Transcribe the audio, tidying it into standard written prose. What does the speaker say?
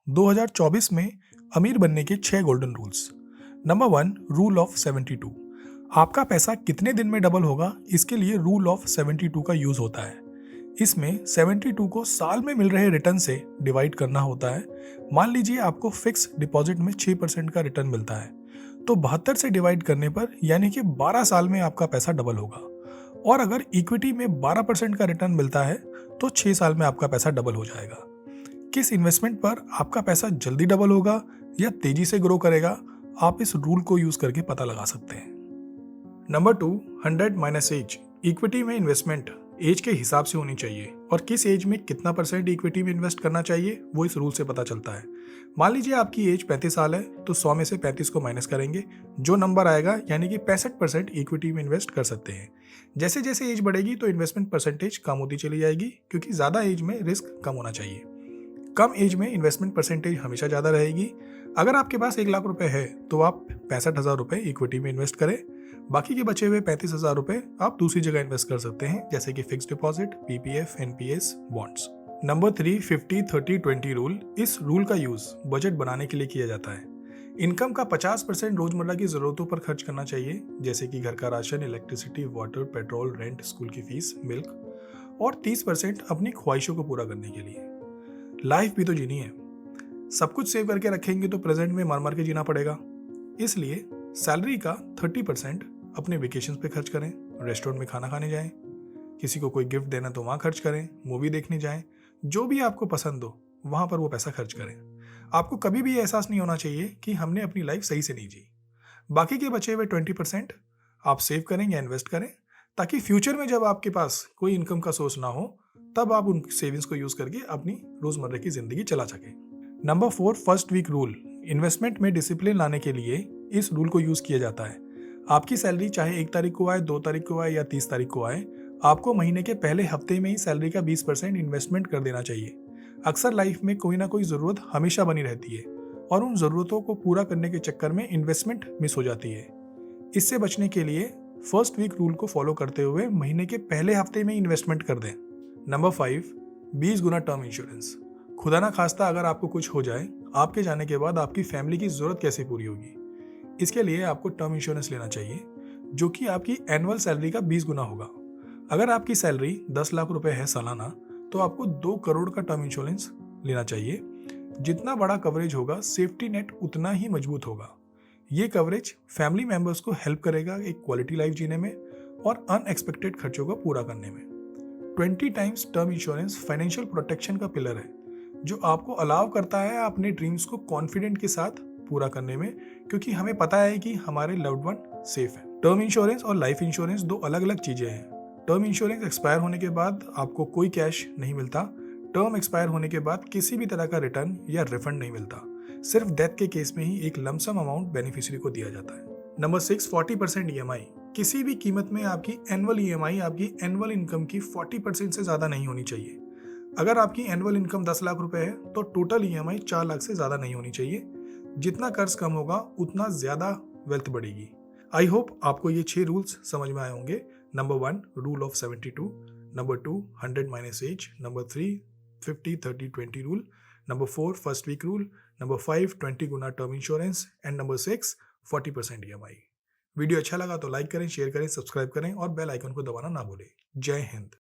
2024 में अमीर बनने के 6 golden rules. Number 1, rule of 72। आपका पैसा कितने दिन में डबल होगा, इसके लिए रूल ऑफ 72 का यूज होता है। इसमें 72 को साल में मिल रहे रिटर्न से डिवाइड करना होता है। मान लीजिए आपको फिक्स डिपॉजिट में 6% का रिटर्न मिलता है, तो 72 से डिवाइड करने पर यानी कि 12 साल में आपका पैसा डबल होगा। और अगर इक्विटी में 12% का रिटर्न मिलता है तो 6 साल में आपका पैसा डबल हो जाएगा। किस इन्वेस्टमेंट पर आपका पैसा जल्दी डबल होगा या तेजी से ग्रो करेगा, आप इस रूल को यूज करके पता लगा सकते हैं। Number 2, 100 minus age. इक्विटी में इन्वेस्टमेंट एज के हिसाब से होनी चाहिए और किस एज में कितना परसेंट इक्विटी में इन्वेस्ट करना चाहिए वो इस रूल से पता चलता है। मान लीजिए आपकी एज 35 साल है तो 100 में से 35 को माइनस करेंगे, जो नंबर आएगा यानी कि 65% इक्विटी में इन्वेस्ट कर सकते हैं। जैसे जैसे एज बढ़ेगी तो इन्वेस्टमेंट परसेंटेज कम होती चली जाएगी, क्योंकि ज़्यादा एज में रिस्क कम होना चाहिए। कम एज में इन्वेस्टमेंट परसेंटेज हमेशा ज़्यादा रहेगी। अगर आपके पास 1 लाख रुपए है तो आप 65,000 रुपए इक्विटी में इन्वेस्ट करें। बाकी के बचे हुए 35,000 रुपए आप दूसरी जगह इन्वेस्ट कर सकते हैं, जैसे कि fix deposit, PPF, NPS, bonds. Number 3, 50-30-20 rule. इस रूल का यूज बजट बनाने के लिए किया जाता है। इनकम का 50% रोजमर्रा की जरूरतों पर खर्च करना चाहिए, जैसे कि घर का ration, electricity, water, petrol, rent, school की फीस, मिल्क। और 30% अपनी ख्वाहिशों को पूरा करने के लिए। लाइफ भी तो जीनी है। सब कुछ सेव करके रखेंगे तो प्रेजेंट में मर मर के जीना पड़ेगा। इसलिए सैलरी का 30% अपने वेकेशन पे खर्च करें, रेस्टोरेंट में खाना खाने जाएं, किसी को कोई गिफ्ट देना तो वहाँ खर्च करें, मूवी देखने जाएं, जो भी आपको पसंद हो वहाँ पर वो पैसा खर्च करें। आपको कभी भी एहसास नहीं होना चाहिए कि हमने अपनी लाइफ सही से नहीं जी। बाकी के बचे हुए 20% आप सेव करें या इन्वेस्ट करें, ताकि फ्यूचर में जब आपके पास कोई इनकम का सोर्स ना हो तब आप उन सेविंग्स को यूज करके अपनी रोजमर्रा की जिंदगी चला सकें। Number 4, first week rule. Investment में डिसिप्लिन लाने के लिए इस रूल को यूज किया जाता है। आपकी सैलरी चाहे 1 तारीख को आए, 2 तारीख को आए या 30 तारीख को आए, आपको महीने के पहले हफ्ते में ही सैलरी का 20% इन्वेस्टमेंट कर देना चाहिए। अक्सर लाइफ में कोई ना कोई ज़रूरत हमेशा बनी रहती है और उन ज़रूरतों को पूरा करने के चक्कर में इन्वेस्टमेंट मिस हो जाती है। इससे बचने के लिए फर्स्ट वीक रूल को फॉलो करते हुए महीने के पहले हफ्ते में इन्वेस्टमेंट कर दें। नंबर 5, 20 गुना टर्म इंश्योरेंस। खुदा ना खास्ता अगर आपको कुछ हो जाए, आपके जाने के बाद आपकी फैमिली की ज़रूरत कैसे पूरी होगी। इसके लिए आपको टर्म इंश्योरेंस लेना चाहिए, जो कि आपकी एनुअल सैलरी का 20 गुना होगा। अगर आपकी सैलरी 10 लाख रुपए है सालाना, तो आपको 2 करोड़ का टर्म इंश्योरेंस लेना चाहिए। जितना बड़ा कवरेज होगा, सेफ्टी नेट उतना ही मजबूत होगा। ये कवरेज फैमिली मेंबर्स को हेल्प करेगा एक क्वालिटी लाइफ जीने में और अनएक्सपेक्टेड खर्चों को पूरा करने में। 20 times term insurance financial protection का पिलर है, जो आपको अलाउ करता है अपने ड्रीम्स को कॉन्फिडेंट के साथ पूरा करने में, क्योंकि हमें पता है कि हमारे लव्ड वन सेफ है। टर्म इंश्योरेंस और लाइफ इंश्योरेंस 2 अलग अलग चीजें हैं। टर्म इंश्योरेंस एक्सपायर होने के बाद आपको कोई कैश नहीं मिलता। टर्म एक्सपायर होने के बाद किसी भी तरह का रिटर्न या रिफंड नहीं मिलता। सिर्फ डेथ के केस में ही एक लमसम अमाउंट बेनिफिशियरी को दिया जाता है। Number 6, 40% EMI. किसी भी कीमत में आपकी एनुअल ईएमआई आपकी एनुअल इनकम की 40% से ज्यादा नहीं होनी चाहिए। अगर आपकी एनुअल इनकम 10 लाख रुपए है तो टोटल ईएमआई 4 लाख से ज्यादा नहीं होनी चाहिए। जितना कर्ज कम होगा उतना ज्यादा वेल्थ बढ़ेगी। आई होप आपको ये 6 रूल्स समझ में आए होंगे। Number 1, rule of 72। Number 2, 100 minus age. Number 3, 50-30-20 rule. Number 4, first week rule. Number 5, 20 गुना term insurance. And number 6, 40% EMI. Video अच्छा लगा तो लाइक करें, शेयर करें, सब्सक्राइब करें और बेल आइकन को दबाना ना भूलें। जय हिंद।